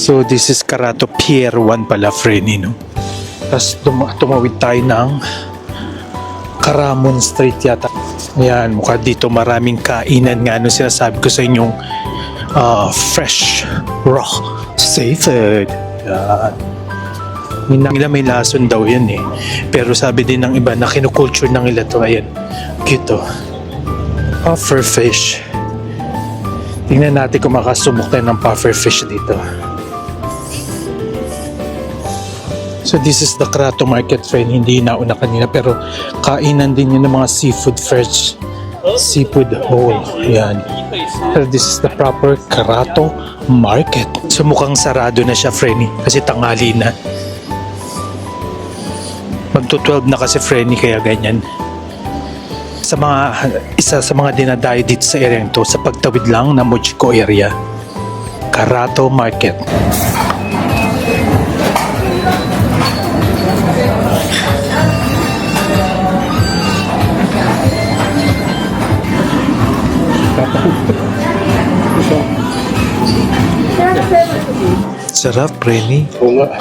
So this is Carato Pier 1 pala, Frenny, no? Tapos tumawid tayo ng Caramon Street yata. Ayan, mukha dito maraming kainan nga, no, sinasabi ko sa inyong fresh, raw, seafood. Yan. Nila may lason daw yan eh. Pero sabi din ng iba na kinukulture ng ila to. Ayan, cute, oh. Puffer fish. Tingnan natin kung makasubok tayo ng puffer fish dito. So this is the Carato Market, friend. Hindi nauna kanina pero kainan din yun ng mga seafood fresh. Seafood bowl. Ayan. So this is the proper Carato Market. So mukhang sarado na siya, Frenny, kasi tanghali na. Magto-12 na kasi, Frenny, kaya ganyan. Isa sa mga dinadayo dito sa area to, sa pagtawid lang ng Mochico area. Carato Market. Sarap, Frenny. Oo nga.